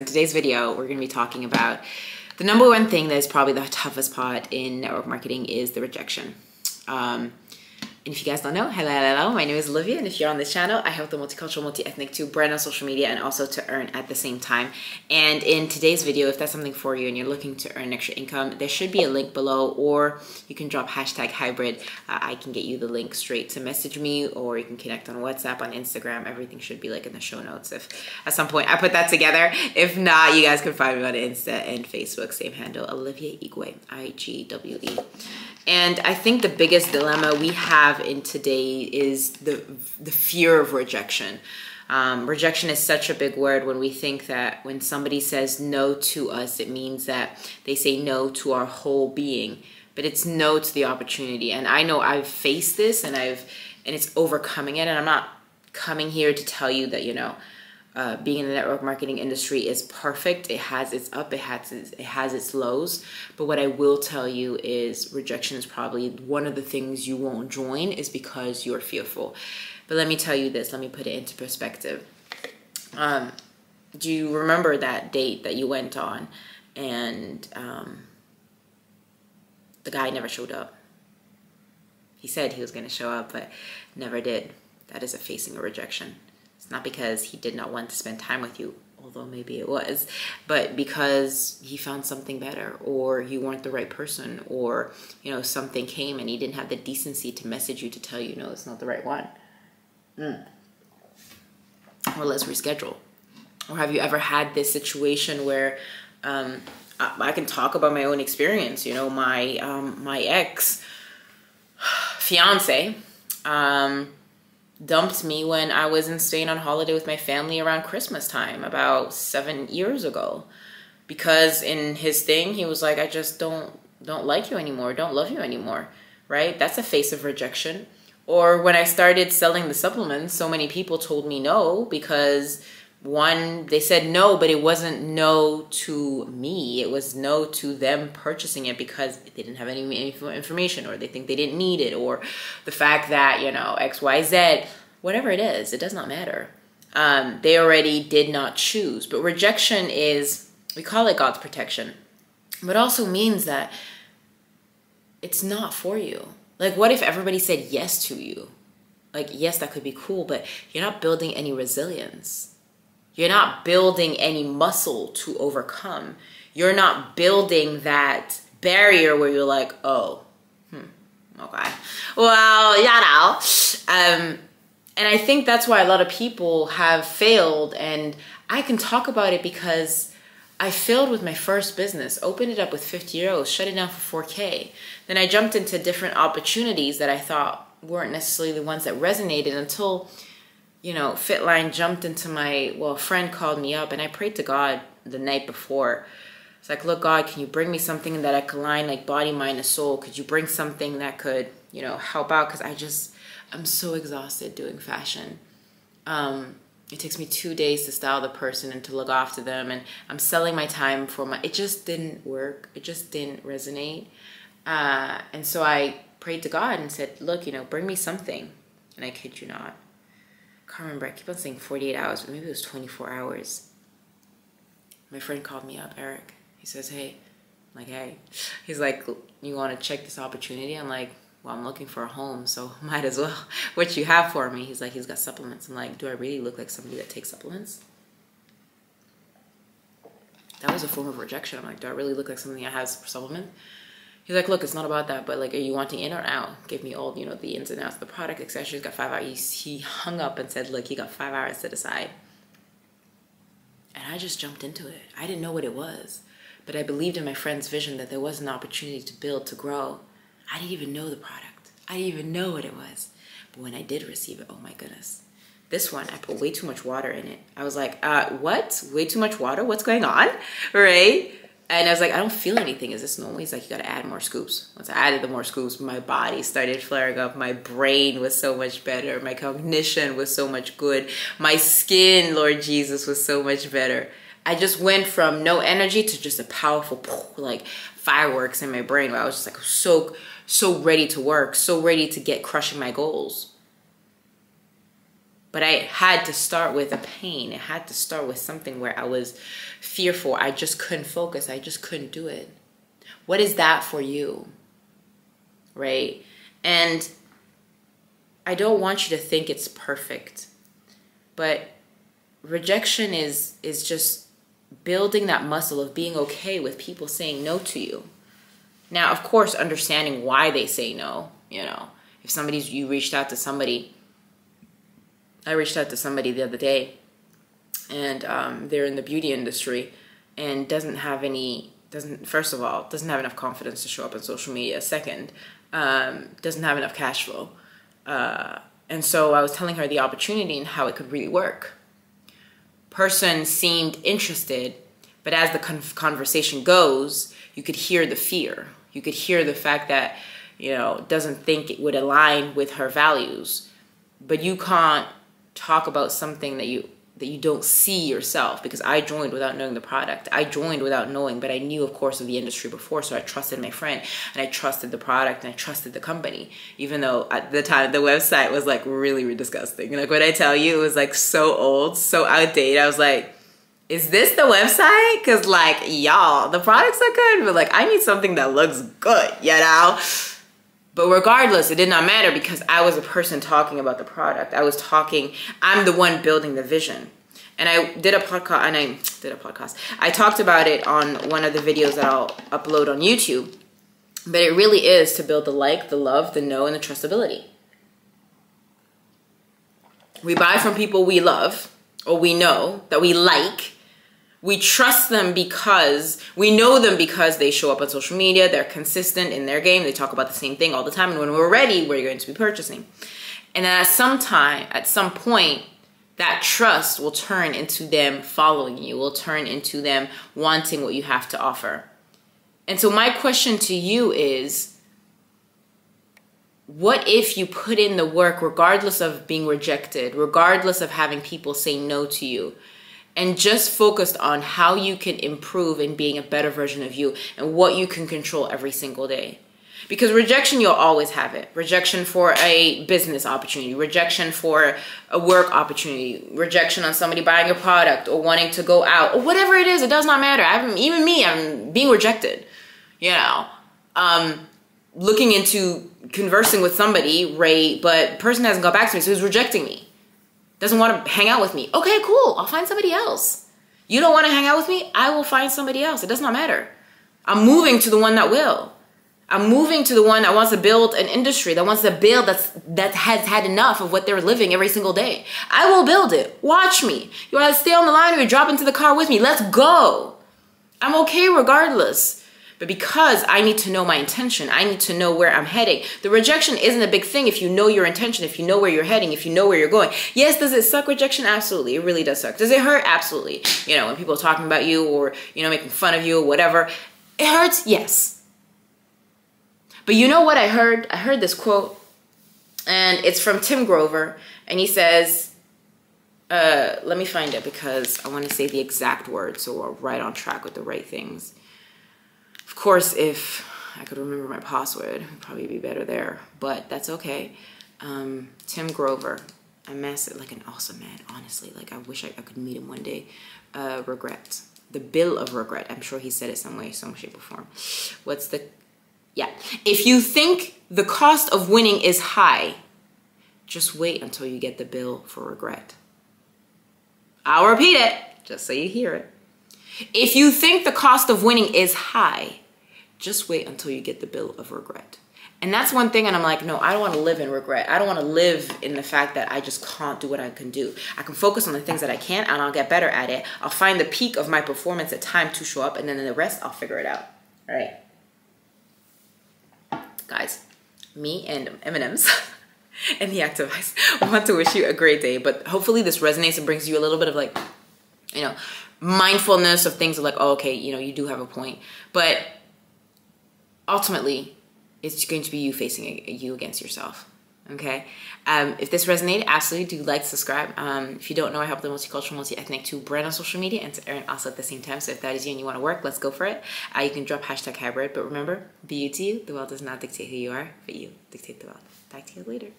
In today's video, we're going to be talking about the number one thing that is probably the toughest part in network marketing is the rejection. And if you guys don't know, hello, my name is Olivia, and if you're on this channel, I help the multicultural, multi-ethnic to brand on social media and also to earn at the same time. And in today's video, if that's something for you and you're looking to earn extra income, there should be a link below, or you can drop #hybrid. I can get you the link straight to message me, or you can connect on WhatsApp, on Instagram. Everything should be like in the show notes if at some point I put that together. If not, you guys can find me on Insta and Facebook, same handle, Olivia Igwe, IGWE. And I think the biggest dilemma we have in today is the fear of rejection. Rejection is such a big word when we think that when somebody says no to us, it means that they say no to our whole being, but it's no to the opportunity. And I know I've faced this and it's overcoming it. And I'm not coming here to tell you that, being in the network marketing industry is perfect. It has its up, it has its lows. But what I will tell you is rejection is probably one of the things you won't join is because you're fearful. But let me tell you this, let me put it into perspective. Do you remember that date that you went on and the guy never showed up? He said he was going to show up, but never did. That is facing a rejection. It's not because he did not want to spend time with you, although maybe it was, but because he found something better, or you weren't the right person, or something came and he didn't have the decency to message you to tell you, no, it's not the right one. Or let's reschedule. Or have you ever had this situation where I can talk about my own experience? My ex fiance dumped me when I was in Spain on holiday with my family around Christmas time about 7 years ago, because in his thing he was like, I just don't like you anymore, don't love you anymore, right? That's a face of rejection. Or when I started selling the supplements, so many people told me no because one, they said no, but it wasn't no to me. It was no to them purchasing it because they didn't have any information, or they think they didn't need it, or the fact that, X, Y, Z, whatever it is, it does not matter. They already did not choose. But rejection is, we call it God's protection, but also means that it's not for you. Like, what if everybody said yes to you? Like, yes, that could be cool, but you're not building any resilience. You're not building any muscle to overcome. You're not building that barrier where you're like, oh, okay. Well, and I think that's why a lot of people have failed. And I can talk about it because I failed with my first business, opened it up with 50 euros, shut it down for 4K. Then I jumped into different opportunities that I thought weren't necessarily the ones that resonated until Fitline jumped into a friend called me up, and I prayed to God the night before. It's like, look, God, can you bring me something that I could align like body, mind, and soul? Could you bring something that could, help out? Because I'm so exhausted doing fashion. It takes me 2 days to style the person and to look after them, and I'm selling my time it just didn't work. It just didn't resonate. And so I prayed to God and said, look, bring me something. And I kid you not. I can't remember, I keep on saying 48 hours, but maybe it was 24 hours. My friend called me up, Eric. He says, hey. I'm like, hey. He's like, you want to check this opportunity? I'm like, well, I'm looking for a home, so might as well. What you have for me? He's like, he's got supplements. I'm like, do I really look like somebody that takes supplements? That was a form of rejection. I'm like, do I really look like somebody that has supplements? He's like, look, it's not about that, but like, are you wanting in or out? Give me all, the ins and outs of the product, etc. He's got 5 hours. He hung up and said, look, he got 5 hours to decide. And I just jumped into it. I didn't know what it was, but I believed in my friend's vision that there was an opportunity to build, to grow. I didn't even know the product. I didn't even know what it was. But when I did receive it, oh my goodness. This one, I put way too much water in it. I was like, what? Way too much water? What's going on? Right? And I was like, I don't feel anything. Is this normal? He's like, you got to add more scoops. Once I added the more scoops, my body started flaring up. My brain was so much better. My cognition was so much good. My skin, Lord Jesus, was so much better. I just went from no energy to just a powerful, like fireworks in my brain. Where I was just like so ready to work, so ready to get crushing my goals. But I had to start with a pain. It had to start with something where I was fearful. I just couldn't focus. I just couldn't do it. What is that for you? Right? And I don't want you to think it's perfect. But rejection is just building that muscle of being okay with people saying no to you. Now, of course, understanding why they say no. You know, if you reached out to somebody. I reached out to somebody the other day, and they're in the beauty industry and first of all, doesn't have enough confidence to show up on social media. Second, doesn't have enough cash flow. And so I was telling her the opportunity and how it could really work. Person seemed interested, but as the conversation goes, you could hear the fear. You could hear the fact that, doesn't think it would align with her values. But you can't talk about something that you don't see yourself, because I joined without knowing the product. I joined without knowing, but I knew, of course, of the industry before, so I trusted my friend, and I trusted the product, and I trusted the company, even though at the time the website was like really, really disgusting. Like, when I tell you, it was like so old, so outdated. I was like, is this the website? Because like, y'all, the products are good, but like, I need something that looks good, But regardless, it did not matter, because I was a person talking about the product. I'm the one building the vision. And I talked about it on one of the videos that I'll upload on YouTube. But it really is to build the like, the love, the know, and the trustability. We buy from people we love, or we know that we like. We trust them because we know them, because they show up on social media, they're consistent in their game, they talk about the same thing all the time, and when we're ready, we're going to be purchasing. And then at some point, that trust will turn into them following you, will turn into them wanting what you have to offer. And so my question to you is, what if you put in the work regardless of being rejected, regardless of having people say no to you, and just focused on how you can improve in being a better version of you and what you can control every single day? Because rejection, you'll always have it. Rejection for a business opportunity, rejection for a work opportunity, rejection on somebody buying a product or wanting to go out, or whatever it is, it does not matter. I'm being rejected, looking into conversing with somebody, right? But person hasn't got back to me, so he's rejecting me. Doesn't want to hang out with me. Okay, cool. I'll find somebody else. You don't want to hang out with me? I will find somebody else. It does not matter. I'm moving to the one that will. I'm moving to the one that wants to build an industry, that wants to build, that has had enough of what they're living every single day. I will build it. Watch me. You want to stay on the line, or you drop into the car with me? Let's go. I'm okay regardless. But because I need to know my intention, I need to know where I'm heading. The rejection isn't a big thing if you know your intention, if you know where you're heading, if you know where you're going. Yes, does it suck, rejection? Absolutely. It really does suck. Does it hurt? Absolutely. When people are talking about you, or, making fun of you or whatever, it hurts? Yes. But you know what I heard? I heard this quote, and it's from Tim Grover, and he says, let me find it because I want to say the exact words so we're right on track with the right things. Of course, if I could remember my password, it'd probably be better there, but that's okay. Tim Grover, an awesome man, honestly. Like, I wish I could meet him one day. Regret. The bill of regret. I'm sure he said it some way, some shape or form. If you think the cost of winning is high, just wait until you get the bill for regret. I'll repeat it, just so you hear it. If you think the cost of winning is high, just wait until you get the bill of regret. And that's one thing, and I'm like, no, I don't want to live in regret. I don't want to live in the fact that I just can't do what I can do. I can focus on the things that I can, and I'll get better at it. I'll find the peak of my performance at time to show up, and then the rest, I'll figure it out. All right? Guys, me and M&M's and the Activize want to wish you a great day, but hopefully this resonates and brings you a little bit of mindfulness of things like, oh, okay, you do have a point. But ultimately, it's going to be you facing you against yourself, okay? If this resonated, absolutely do like, subscribe. If you don't know, I help the multicultural, multi-ethnic to brand on social media and to earn also at the same time. So if that is you and you want to work, let's go for it. You can drop #hybrid, but remember, be you to you. The world does not dictate who you are, but you dictate the world. Talk to you later.